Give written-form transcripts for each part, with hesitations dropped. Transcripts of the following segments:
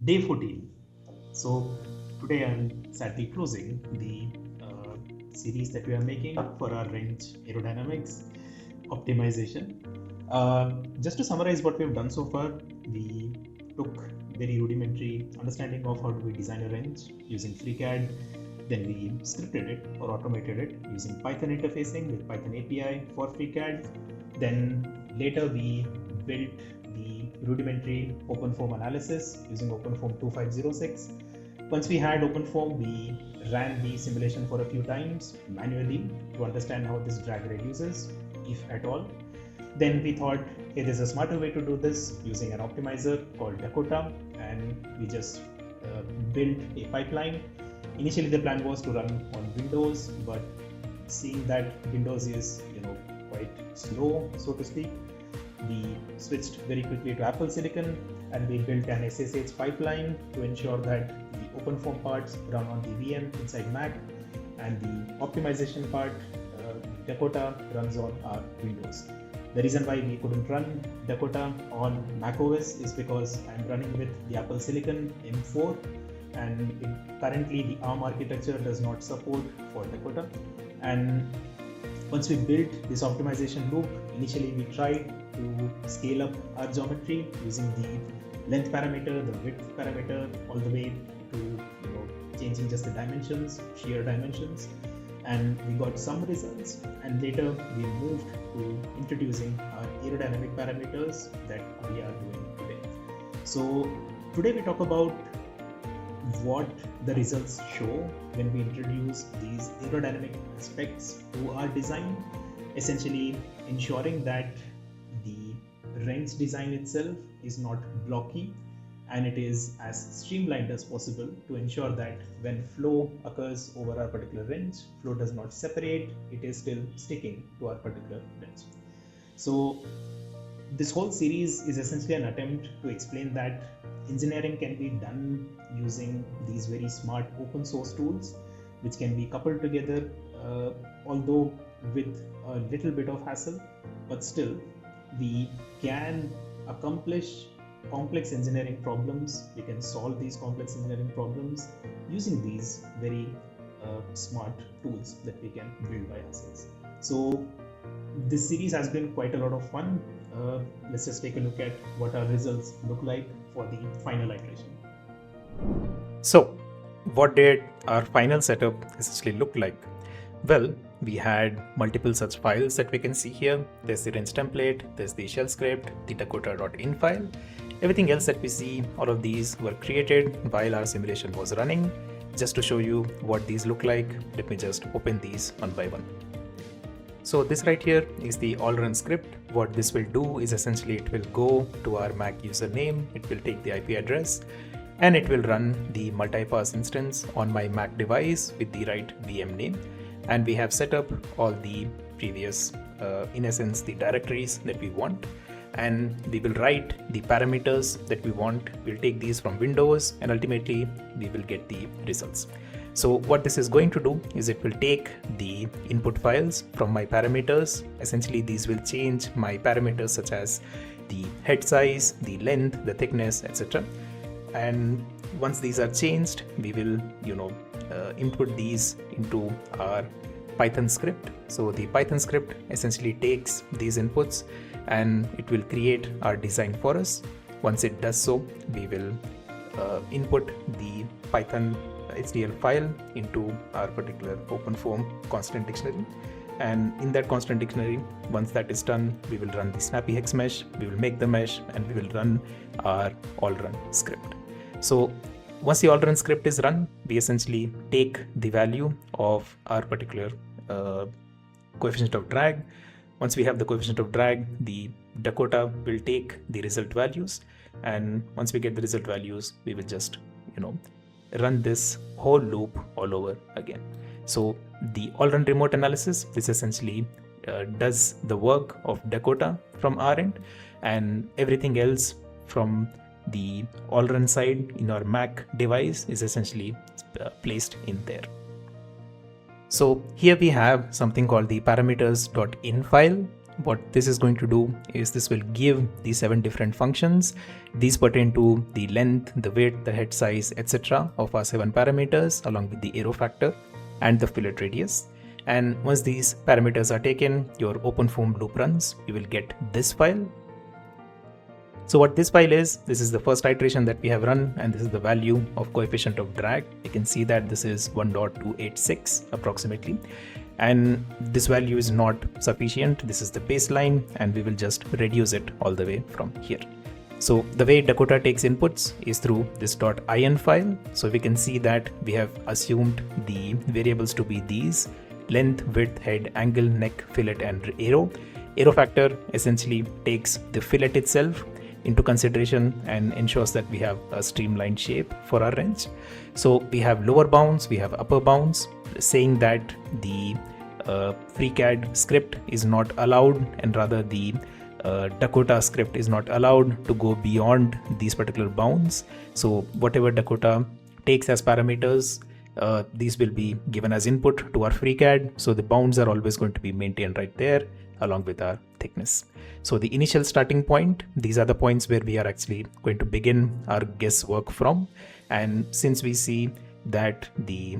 Day 14. So today I'm sadly closing the series that we are making for our wrench aerodynamics optimization. Just to summarize what we've done so far, we took very rudimentary understanding of how do we design a wrench using FreeCAD. Then we scripted it or automated it using Python interfacing with Python API for FreeCAD. Then later we built the rudimentary OpenFOAM analysis using OpenFOAM 2506. Once we had OpenFOAM, we ran the simulation for a few times manually to understand how this drag reduces, if at all. Then we thought, hey, there's a smarter way to do this using an optimizer called Dakota, and we just built a pipeline. Initially, the plan was to run on Windows, but seeing that Windows is quite slow, so to speak, we switched very quickly to Apple Silicon, and we built an SSH pipeline to ensure that the OpenFOAM parts run on the VM inside Mac, and the optimization part, Dakota, runs on our Windows. The reason why we couldn't run Dakota on macOS is because I'm running with the Apple Silicon M4, and currently the ARM architecture does not support for Dakota. And once we built this optimization loop, initially we tried to scale up our geometry using the length parameter, the width parameter, all the way to changing just the dimensions, shear dimensions, and we got some results. And later we moved to introducing our aerodynamic parameters that we are doing today. So today we talk about what the results show when we introduce these aerodynamic aspects to our design, essentially ensuring that the wrench design itself is not blocky and it is as streamlined as possible to ensure that when flow occurs over our particular wrench, flow does not separate, it is still sticking to our particular wrench. So this whole series is essentially an attempt to explain that engineering can be done using these very smart open source tools, which can be coupled together, although with a little bit of hassle, but still we can accomplish complex engineering problems. We can solve these complex engineering problems using these very smart tools that we can build by ourselves. So this series has been quite a lot of fun. Let's just take a look at what our results look like for the final iteration. So what did our final setup essentially look like? Well, we had multiple such files that we can see here. There's the wrench template, there's the shell script, the dakota.in file. Everything else that we see, all of these were created while our simulation was running. Just to show you what these look like, let me just open these one by one. So this right here is the all run script. What this will do is essentially it will go to our Mac username, it will take the IP address, and it will run the multi-pass instance on my Mac device with the right VM name. And we have set up all the previous, in essence, the directories that we want. And we will write the parameters that we want. We'll take these from Windows and ultimately we will get the results. So what this is going to do is it will take the input files from my parameters. Essentially, these will change my parameters such as the head size, the length, the thickness, etc. And once these are changed, we will, input these into our Python script. So the Python script essentially takes these inputs and it will create our design for us. Once it does so, we will input the Python HDL file into our particular OpenFOAM constant dictionary. And in that constant dictionary, once that is done, we will run the snappyHexMesh, we will make the mesh, and we will run our all run script. So once the all run script is run, we essentially take the value of our particular coefficient of drag. Once we have the coefficient of drag, the Dakota will take the result values. And once we get the result values, we will just, run this whole loop all over again. So the all run remote analysis, this essentially does the work of Dakota from our end, and everything else from the all run side in our Mac device is essentially placed in there. So here we have something called the parameters.in file. what this is going to do is this will give the 7 different functions. These pertain to the length, the width, the head size, etc. of our 7 parameters along with the aero factor and the fillet radius. And once these parameters are taken, your OpenFOAM loop runs, you will get this file. So what this file is, this is the first iteration that we have run, and this is the value of coefficient of drag. You can see that this is 1.286 approximately. And this value is not sufficient. This is the baseline, and we will just reduce it all the way from here. So the way Dakota takes inputs is through this .in file. So we can see that we have assumed the variables to be these: length, width, head, angle, neck, fillet, and aero. Aero factor essentially takes the fillet itself into consideration and ensures that we have a streamlined shape for our wrench. So we have lower bounds, we have upper bounds, saying that the FreeCAD script is not allowed, and rather the Dakota script is not allowed to go beyond these particular bounds. So whatever Dakota takes as parameters, these will be given as input to our FreeCAD. So the bounds are always going to be maintained right there along with our thickness. So the initial starting point, these are the points where we are actually going to begin our guesswork from. And since we see that the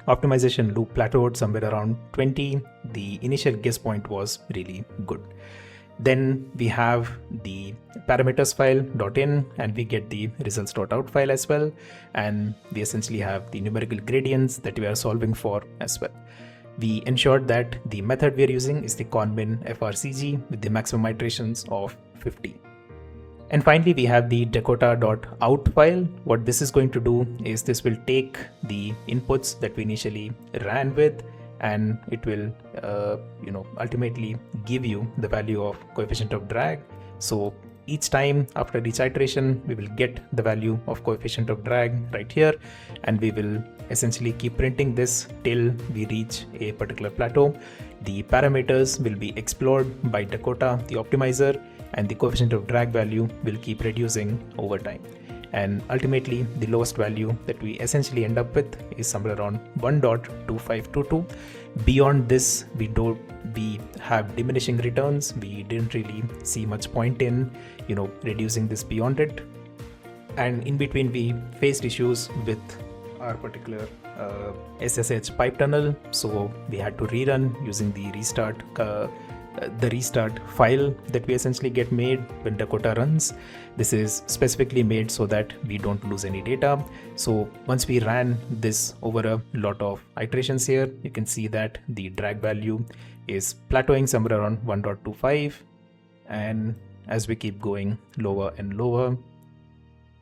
optimization loop plateaued somewhere around 20, the initial guess point was really good. Then we have the parameters file .in, and we get the results.out file as well. And we essentially have the numerical gradients that we are solving for as well. We ensured that the method we are using is the conmin frcg with the maximum iterations of 50. And finally, we have the dakota.out file. What this is going to do is this will take the inputs that we initially ran with, and it will ultimately give you the value of coefficient of drag. So each time after each iteration, we will get the value of coefficient of drag right here, and we will essentially keep printing this till we reach a particular plateau. The parameters will be explored by Dakota, the optimizer, and the coefficient of drag value will keep reducing over time. And ultimately, the lowest value that we essentially end up with is somewhere around 1.2522. Beyond this, we have diminishing returns. We didn't really see much point in, reducing this beyond it. And in between, we faced issues with our particular SSH pipe tunnel. So we had to rerun using the restart file that we essentially get made when Dakota runs. This is specifically made so that we don't lose any data. So once we ran this over a lot of iterations here, you can see that the drag value is plateauing somewhere around 1.25. And as we keep going lower and lower,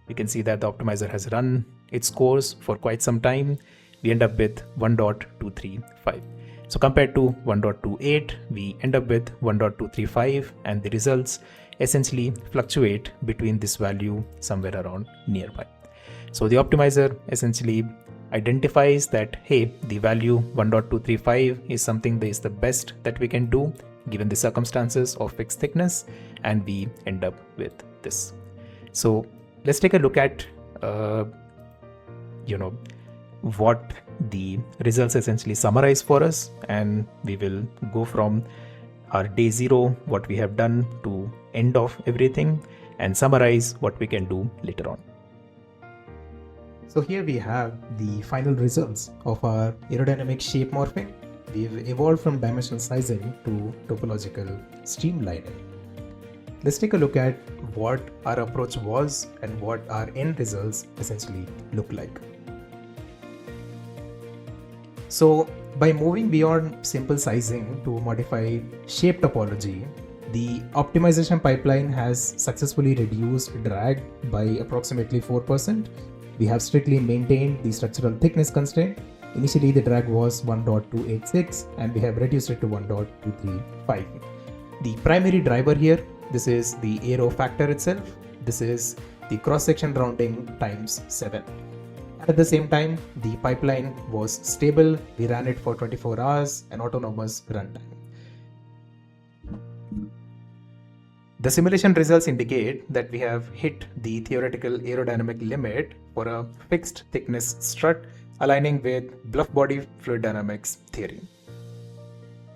you can see that the optimizer has run its course for quite some time. We end up with 1.235. So compared to 1.28, we end up with 1.235, and the results essentially fluctuate between this value somewhere around nearby. So the optimizer essentially identifies that, hey, the value 1.235 is something that is the best that we can do given the circumstances of fixed thickness, and we end up with this. So let's take a look at what the results essentially summarize for us, and we will go from our day 0, what we have done, to end of everything and summarize what we can do later on. So here we have the final results of our aerodynamic shape morphing. We've evolved from dimensional sizing to topological streamlining. Let's take a look at what our approach was and what our end results essentially look like. So by moving beyond simple sizing to modify shape topology, the optimization pipeline has successfully reduced drag by approximately 4%. We have strictly maintained the structural thickness constraint. Initially, the drag was 1.286, and we have reduced it to 1.235. The primary driver here, this is the aero factor itself. This is the cross-section rounding times 7. At the same time, the pipeline was stable. We ran it for 24 hours and autonomous runtime. The simulation results indicate that we have hit the theoretical aerodynamic limit for a fixed thickness strut, aligning with bluff body fluid dynamics theory.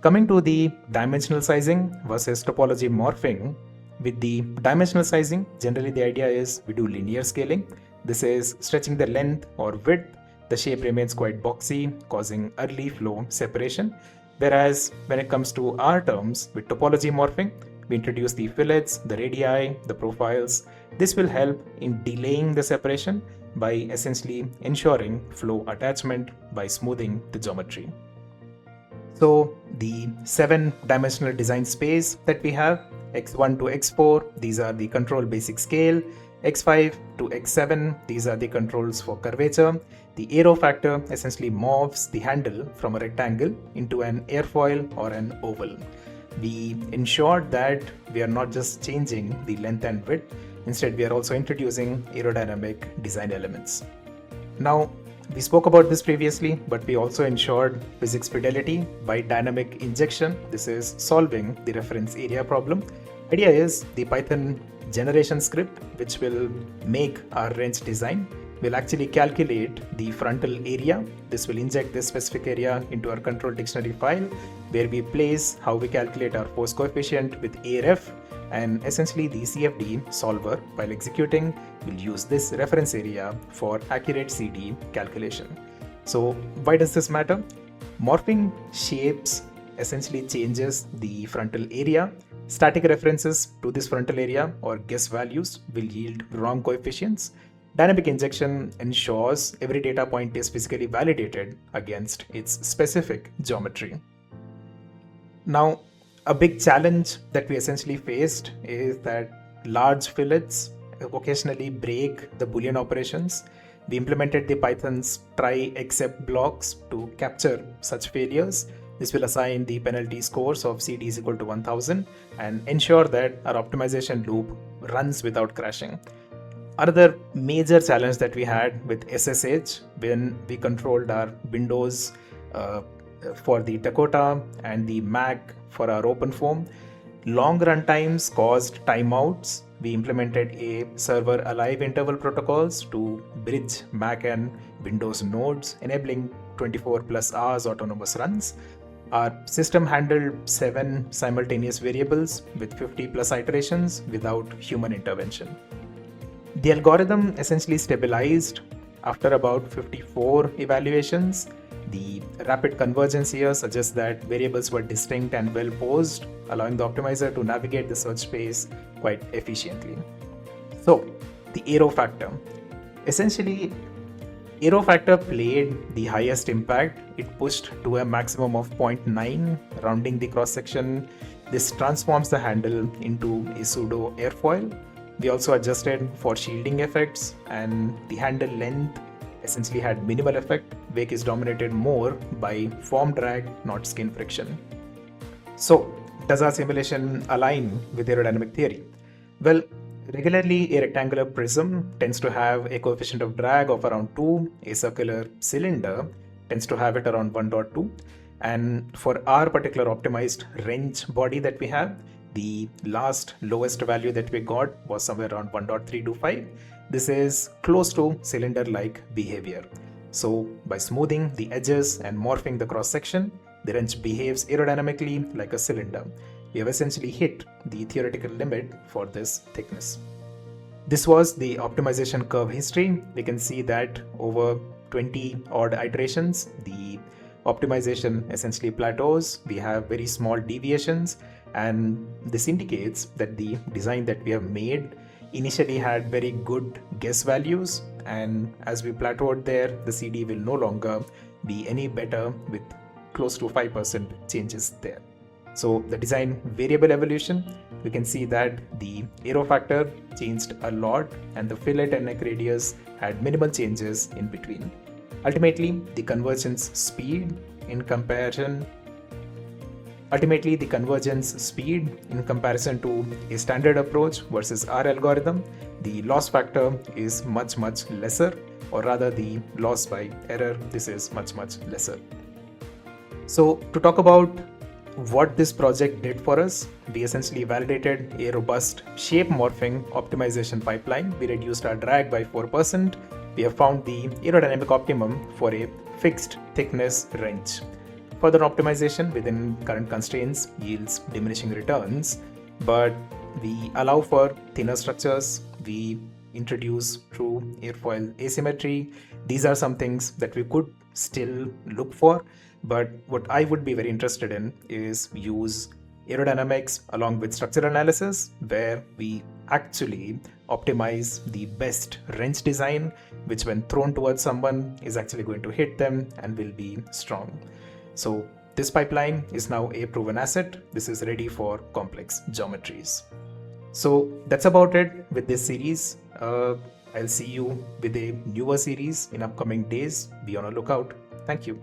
Coming to the dimensional sizing versus topology morphing, with the dimensional sizing, generally the idea is we do linear scaling. This is stretching the length or width. The shape remains quite boxy, causing early flow separation. Whereas when it comes to our terms, with topology morphing, we introduce the fillets, the radii, the profiles. This will help in delaying the separation by essentially ensuring flow attachment by smoothing the geometry. So the 7-dimensional design space that we have, x1 to x4, these are the control basic scale, x5 to x7, these are the controls for curvature. The aero factor essentially morphs the handle from a rectangle into an airfoil or an oval. We ensured that we are not just changing the length and width, instead we are also introducing aerodynamic design elements. Now, we spoke about this previously, but we also ensured physics fidelity by dynamic injection. This is solving the reference area problem. Idea is the Python generation script, which will make our wrench design, will actually calculate the frontal area. This will inject this specific area into our control dictionary file, where we place how we calculate our force coefficient with aref, and essentially the CFD solver, while executing, will use this reference area for accurate CD calculation. So why does this matter? Morphing shapes essentially changes the frontal area. Static references to this frontal area or guess values will yield wrong coefficients. Dynamic injection ensures every data point is physically validated against its specific geometry. Now, a big challenge that we essentially faced is that large fillets occasionally break the Boolean operations. We implemented the Python's try except blocks to capture such failures. This will assign the penalty scores of CD is equal to 1000 and ensure that our optimization loop runs without crashing. Another major challenge that we had with SSH when we controlled our Windows for the Dakota and the Mac for our OpenFOAM, long runtimes caused timeouts. We implemented a server alive interval protocols to bridge Mac and Windows nodes, enabling 24 plus hours autonomous runs. Our system handled 7 simultaneous variables with 50 plus iterations without human intervention. The algorithm essentially stabilized after about 54 evaluations. The rapid convergence here suggests that variables were distinct and well posed, allowing the optimizer to navigate the search space quite efficiently. So, the aero factor. Essentially, aero factor played the highest impact. It pushed to a maximum of 0.9, rounding the cross section. This transforms the handle into a pseudo airfoil. We also adjusted for shielding effects, and the handle length essentially had minimal effect. Wake is dominated more by form drag, not skin friction. So, does our simulation align with aerodynamic theory? Well, regularly a rectangular prism tends to have a coefficient of drag of around 2, a circular cylinder tends to have it around 1.2, and for our particular optimized wrench body that we have, the lowest value that we got was somewhere around 1.325. This is close to cylinder-like behavior. So by smoothing the edges and morphing the cross section, the wrench behaves aerodynamically like a cylinder. We have essentially hit the theoretical limit for this thickness. This was the optimization curve history. We can see that over 20 odd iterations, the optimization essentially plateaus. We have very small deviations, and this indicates that the design that we have made initially had very good guess values, and as we plateaued there, the CD will no longer be any better with close to 5% changes there. So the design variable evolution, we can see that the aero factor changed a lot and the fillet and neck radius had minimal changes in between. Ultimately, the convergence speed in comparison to a standard approach versus our algorithm, the loss factor is much lesser, or rather the loss by error, this is much lesser. So to talk about what this project did for us, we essentially validated a robust shape morphing optimization pipeline. We reduced our drag by 4%. We have found the aerodynamic optimum for a fixed thickness wrench. further optimization within current constraints yields diminishing returns, but we allow for thinner structures, we introduce true airfoil asymmetry. These are some things that we could still look for, but what I would be very interested in is use aerodynamics along with structural analysis, where we actually optimize the best wrench design, which when thrown towards someone is actually going to hit them and will be strong. So this pipeline is now a proven asset. This is ready for complex geometries. So that's about it with this series. I'll see you with a newer series in upcoming days. Be on a lookout. Thank you.